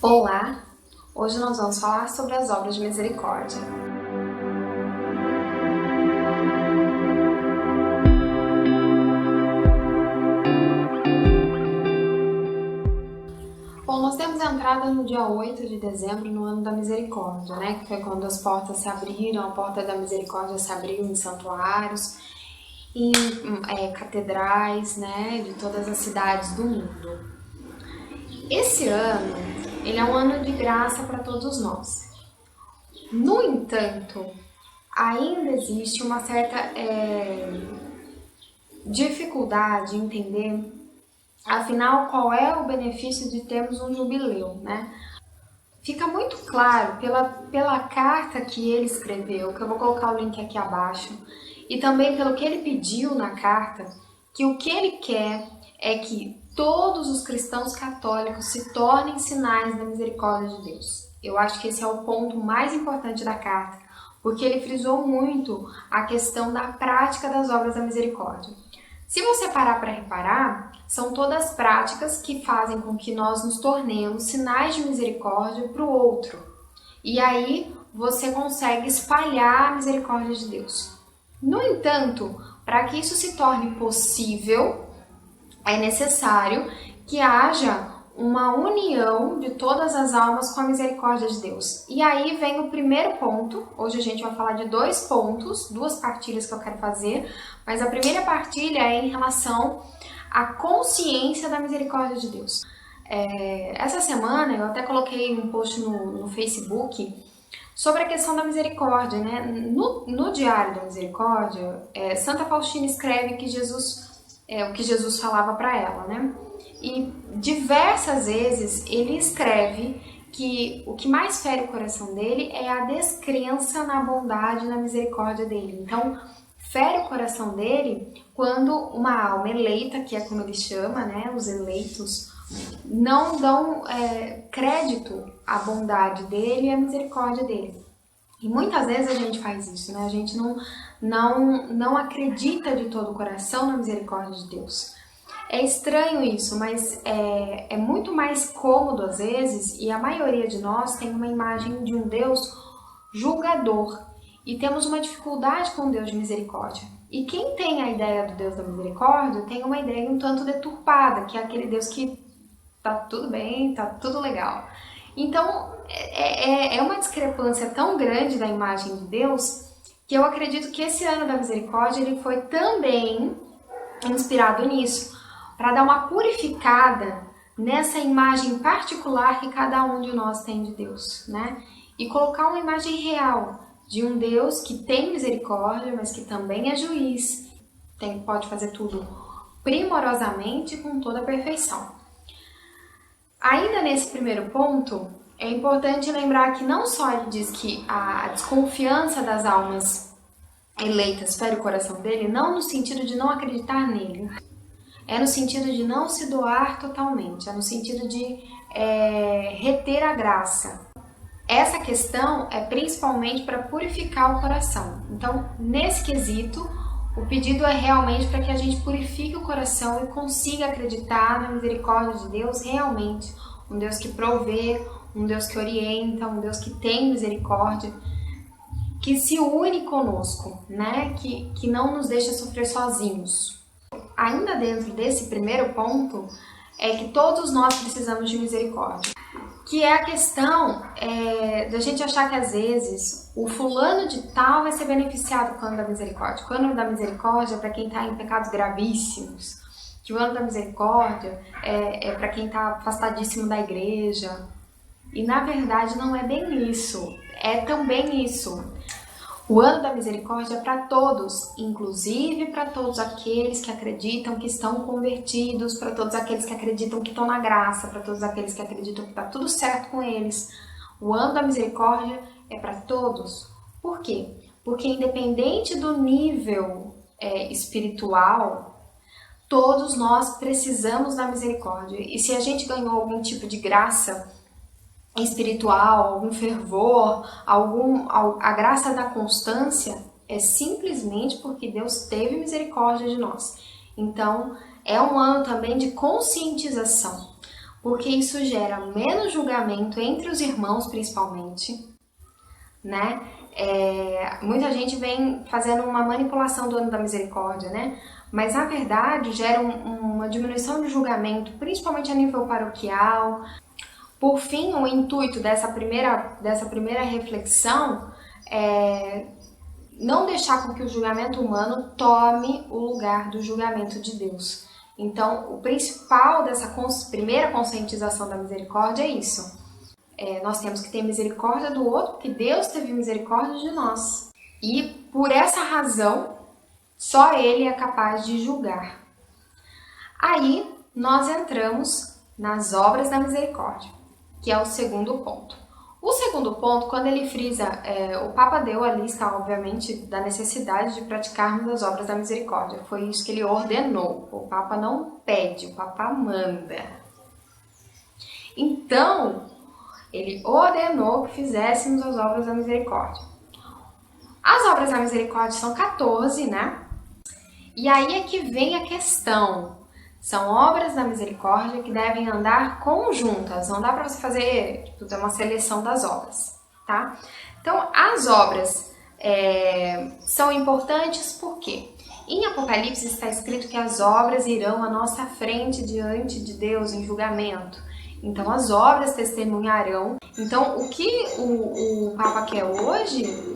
Olá! Hoje nós vamos falar sobre as obras de misericórdia. Bom, nós temos entrada no dia 8 de dezembro, no ano da misericórdia, né? Que foi quando as portas se abriram, a porta da misericórdia se abriu em santuários, em catedrais, né? De todas as cidades do mundo. Esse ano, ele é um ano de graça para todos nós. No entanto, ainda existe uma certa dificuldade em entender, afinal, qual é o benefício de termos um jubileu, né? Fica muito claro pela carta que ele escreveu, que eu vou colocar o link aqui abaixo, e também pelo que ele pediu na carta, que o que ele quer é que todos os cristãos católicos se tornem sinais da misericórdia de Deus. Eu acho que esse é o ponto mais importante da carta, porque ele frisou muito a questão da prática das obras da misericórdia. Se você parar para reparar, são todas práticas que fazem com que nós nos tornemos sinais de misericórdia para o outro. E aí você consegue espalhar a misericórdia de Deus. No entanto, para que isso se torne possível, é necessário que haja uma união de todas as almas com a misericórdia de Deus. E aí vem o primeiro ponto. Hoje a gente vai falar de dois pontos, duas partilhas que eu quero fazer, mas a primeira partilha é em relação à consciência da misericórdia de Deus. Essa semana eu até coloquei um post no Facebook sobre a questão da misericórdia, né? No Diário da Misericórdia, Santa Faustina escreve que o que Jesus falava para ela, né? E diversas vezes ele escreve que o que mais fere o coração dele é a descrença na bondade e na misericórdia dele. Então, fere o coração dele quando uma alma eleita, que é como ele chama, né? Os eleitos, não dão crédito à bondade dele e à misericórdia dele. E muitas vezes a gente faz isso, né? A gente não acredita de todo o coração na misericórdia de Deus. É estranho isso, mas é muito mais cômodo às vezes, e a maioria de nós tem uma imagem de um Deus julgador. E temos uma dificuldade com o Deus de misericórdia. E quem tem a ideia do Deus da misericórdia tem uma ideia um tanto deturpada, que é aquele Deus que tá tudo bem, tá tudo legal. Então, é uma discrepância tão grande da imagem de Deus que eu acredito que esse ano da misericórdia ele foi também inspirado nisso, para dar uma purificada nessa imagem particular que cada um de nós tem de Deus, né? E colocar uma imagem real de um Deus que tem misericórdia, mas que também é juiz, pode fazer tudo primorosamente e com toda a perfeição. Ainda nesse primeiro ponto, é importante lembrar que não só ele diz que a desconfiança das almas eleitas fere o coração dele, não no sentido de não acreditar nele, é no sentido de não se doar totalmente, é no sentido de reter a graça. Essa questão é principalmente para purificar o coração. Então, nesse quesito, o pedido é realmente para que a gente purifique o coração e consiga acreditar na misericórdia de Deus realmente. Um Deus que provê, um Deus que orienta, um Deus que tem misericórdia, que se une conosco, né? Que não nos deixa sofrer sozinhos. Ainda dentro desse primeiro ponto, é que todos nós precisamos de misericórdia. Que é a questão da gente achar que às vezes o fulano de tal vai ser beneficiado com o ano da misericórdia. O ano da misericórdia é para quem está em pecados gravíssimos. Que o ano da misericórdia é para quem está afastadíssimo da igreja. E na verdade não é bem isso. É também isso. O ano da misericórdia é para todos, inclusive para todos aqueles que acreditam que estão convertidos, para todos aqueles que acreditam que estão na graça, para todos aqueles que acreditam que está tudo certo com eles. O ano da misericórdia é para todos. Por quê? Porque independente do nível espiritual, todos nós precisamos da misericórdia. E se a gente ganhou algum tipo de graça espiritual, algum fervor, a graça da constância, é simplesmente porque Deus teve misericórdia de nós. Então, é um ano também de conscientização. porque isso gera menos julgamento entre os irmãos, principalmente, né? Muita gente vem fazendo uma manipulação do ano da misericórdia, né? Mas na verdade gera uma diminuição de julgamento, principalmente a nível paroquial. Por fim, o intuito dessa primeira reflexão é não deixar com que o julgamento humano tome o lugar do julgamento de Deus. Então, o principal dessa primeira conscientização da misericórdia é isso. Nós temos que ter misericórdia do outro, porque Deus teve misericórdia de nós. E por essa razão, só Ele é capaz de julgar. Aí, nós entramos nas obras da misericórdia, que é o segundo ponto. O segundo ponto, quando ele frisa, o Papa deu a lista, obviamente, da necessidade de praticarmos as obras da misericórdia. Foi isso que ele ordenou. O Papa não pede, o Papa manda. Então, ele ordenou que fizéssemos as obras da misericórdia. As obras da misericórdia são 14, né? E aí é que vem a questão. São obras da misericórdia que devem andar conjuntas. Não dá para você fazer uma seleção das obras, tá? Então, as obras são importantes porque em Apocalipse está escrito que as obras irão à nossa frente diante de Deus em julgamento. Então, as obras testemunharão. Então, o que o Papa quer hoje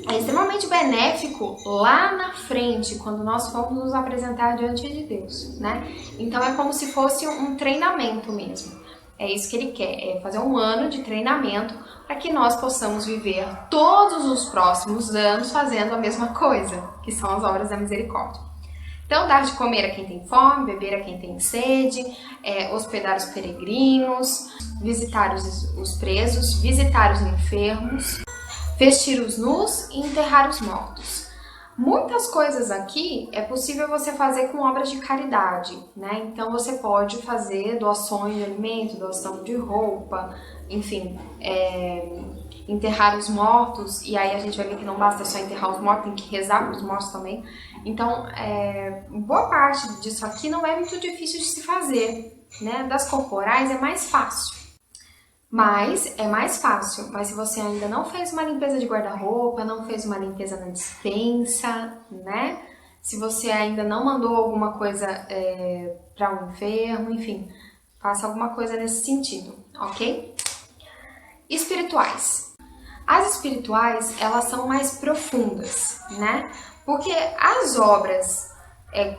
é extremamente benéfico lá na frente, quando nós formos nos apresentar diante de Deus, né? Então, é como se fosse um treinamento mesmo. É isso que ele quer, é fazer um ano de treinamento para que nós possamos viver todos os próximos anos fazendo a mesma coisa, que são as obras da misericórdia. Então, dar de comer a quem tem fome, beber a quem tem sede, hospedar os peregrinos, visitar os presos, visitar os enfermos, vestir os nus e enterrar os mortos. Muitas coisas aqui é possível você fazer com obras de caridade, né? Então você pode fazer doações de alimento, doação de roupa, enfim, enterrar os mortos, e aí a gente vai ver que não basta só enterrar os mortos, tem que rezar para os mortos também. Então, boa parte disso aqui não é muito difícil de se fazer, né? Das corporais é mais fácil. Mas é mais fácil, mas se você ainda não fez uma limpeza de guarda-roupa, não fez uma limpeza na despensa, né? Se você ainda não mandou alguma coisa para um enfermo, enfim, faça alguma coisa nesse sentido, ok? Espirituais. As espirituais, elas são mais profundas, né? Porque as obras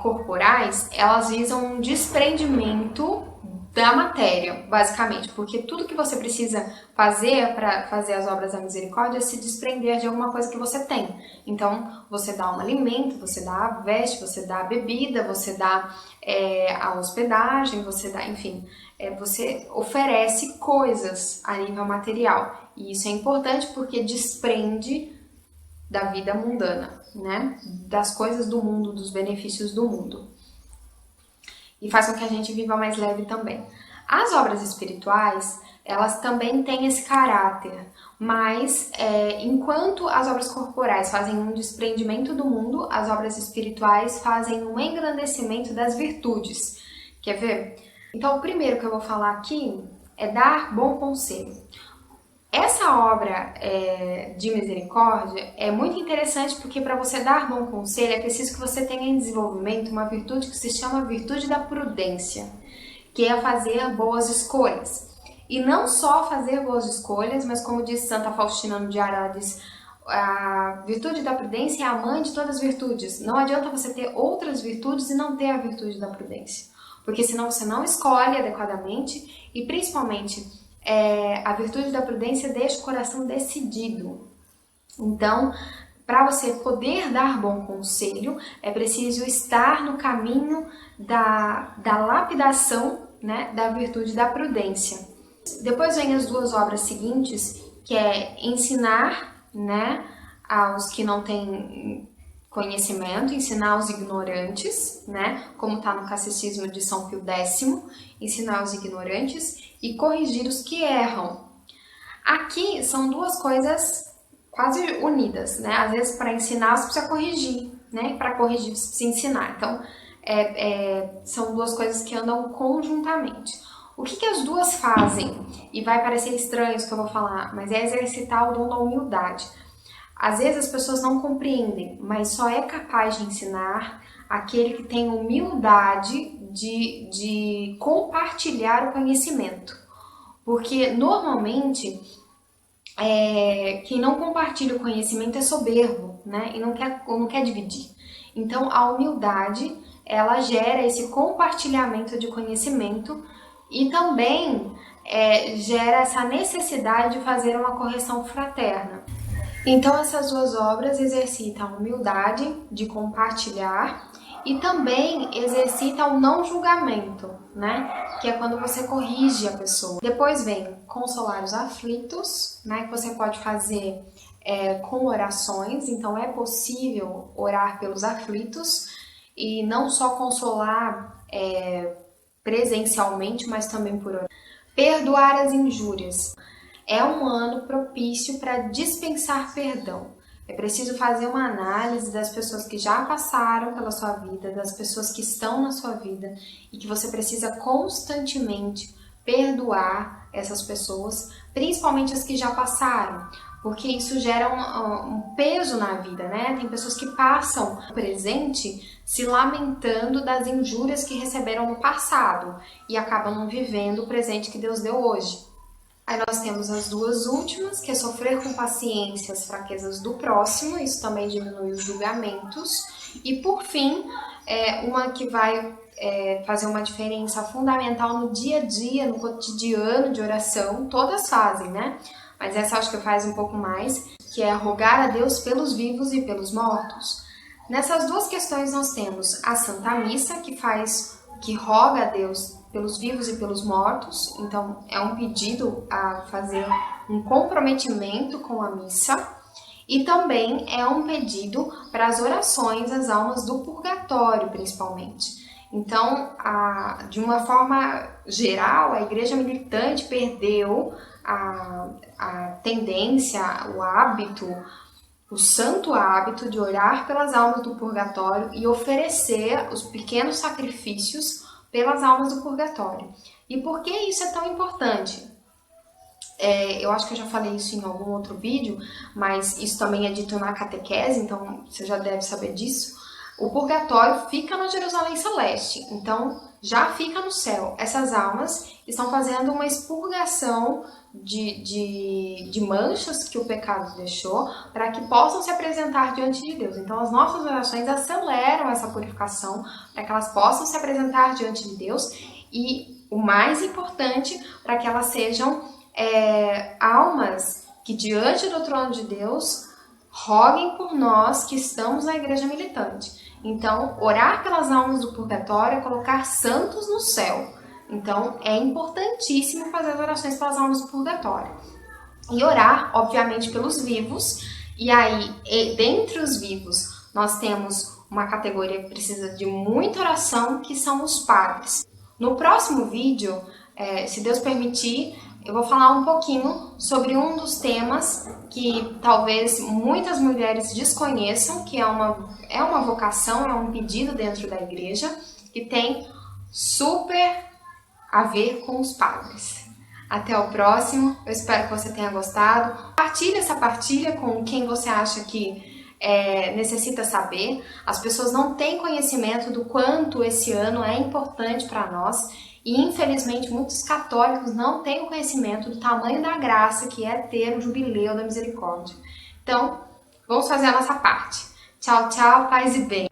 corporais, elas visam um desprendimento da matéria, basicamente, porque tudo que você precisa fazer para fazer as obras da misericórdia é se desprender de alguma coisa que você tem. Então, você dá um alimento, você dá a veste, você dá a bebida, você dá a hospedagem, você dá, enfim, você oferece coisas a nível material. E isso é importante porque desprende da vida mundana, né? Das coisas do mundo, dos benefícios do mundo. E faz com que a gente viva mais leve também. As obras espirituais, elas também têm esse caráter, mas enquanto as obras corporais fazem um desprendimento do mundo, as obras espirituais fazem um engrandecimento das virtudes. Quer ver? Então, o primeiro que eu vou falar aqui é dar bom conselho. Essa obra de misericórdia é muito interessante porque para você dar bom conselho é preciso que você tenha em desenvolvimento uma virtude que se chama virtude da prudência, que é fazer boas escolhas. E não só fazer boas escolhas, mas como diz Santa Faustina no Diário, ela diz, a virtude da prudência é a mãe de todas as virtudes. Não adianta você ter outras virtudes e não ter a virtude da prudência, porque senão você não escolhe adequadamente e principalmente a virtude da prudência deixa o coração decidido. Então, para você poder dar bom conselho, é preciso estar no caminho da lapidação, né, da virtude da prudência. Depois vem as duas obras seguintes, que é ensinar, né, aos que não têm conhecimento, ensinar aos ignorantes, né, como está no Catecismo de São Pio X, ensinar aos ignorantes e corrigir os que erram. Aqui são duas coisas quase unidas, né? Às vezes para ensinar você precisa corrigir, né? Para corrigir você precisa ensinar. Então, são duas coisas que andam conjuntamente. O que as duas fazem? E vai parecer estranho isso que eu vou falar, mas é exercitar o dom da humildade. Às vezes as pessoas não compreendem, mas só é capaz de ensinar aquele que tem humildade de compartilhar o conhecimento. Porque normalmente quem não compartilha o conhecimento é soberbo, né? E não quer dividir. Então a humildade, ela gera esse compartilhamento de conhecimento e também gera essa necessidade de fazer uma correção fraterna. Então essas duas obras exercitam a humildade de compartilhar e também exercita o não julgamento, né? Que é quando você corrige a pessoa. Depois vem consolar os aflitos, né? Que você pode fazer com orações. Então é possível orar pelos aflitos e não só consolar presencialmente, mas também por oração. Perdoar as injúrias. É um ano propício para dispensar perdão. É preciso fazer uma análise das pessoas que já passaram pela sua vida, das pessoas que estão na sua vida e que você precisa constantemente perdoar essas pessoas, principalmente as que já passaram, porque isso gera um peso na vida, né? Tem pessoas que passam o presente se lamentando das injúrias que receberam no passado e acabam não vivendo o presente que Deus deu hoje. Aí nós temos as duas últimas, que é sofrer com paciência as fraquezas do próximo, isso também diminui os julgamentos. E por fim, uma que vai fazer uma diferença fundamental no dia a dia, no cotidiano de oração, todas fazem, né? Mas essa acho que faz um pouco mais, que é rogar a Deus pelos vivos e pelos mortos. Nessas duas questões nós temos a Santa Missa, que roga a Deus pelos vivos e pelos mortos, então é um pedido a fazer um comprometimento com a missa, e também é um pedido para as orações às almas do purgatório, principalmente. Então, de uma forma geral, a igreja militante perdeu a tendência, o hábito, o santo hábito de orar pelas almas do purgatório e oferecer os pequenos sacrifícios pelas almas do purgatório. E por que isso é tão importante? Eu acho que eu já falei isso em algum outro vídeo, mas isso também é dito na catequese, então você já deve saber disso. O purgatório fica na Jerusalém Celeste, então já fica no céu. Essas almas estão fazendo uma expurgação de manchas que o pecado deixou para que possam se apresentar diante de Deus. Então as nossas orações aceleram essa purificação para que elas possam se apresentar diante de Deus e, o mais importante, para que elas sejam almas que diante do trono de Deus roguem por nós que estamos na igreja militante. Então, orar pelas almas do purgatório é colocar santos no céu. Então, é importantíssimo fazer as orações pelas almas do purgatório. E orar, obviamente, pelos vivos. E aí, dentre os vivos, nós temos uma categoria que precisa de muita oração, que são os padres. No próximo vídeo, se Deus permitir, eu vou falar um pouquinho sobre um dos temas que talvez muitas mulheres desconheçam, que é uma vocação, é um pedido dentro da igreja, que tem super a ver com os padres. Até o próximo, eu espero que você tenha gostado. Compartilhe essa partilha com quem você acha que necessita saber. As pessoas não têm conhecimento do quanto esse ano é importante para nós e, infelizmente, muitos católicos não têm o conhecimento do tamanho da graça que é ter o Jubileu da Misericórdia. Então, vamos fazer a nossa parte. Tchau, tchau, paz e bem.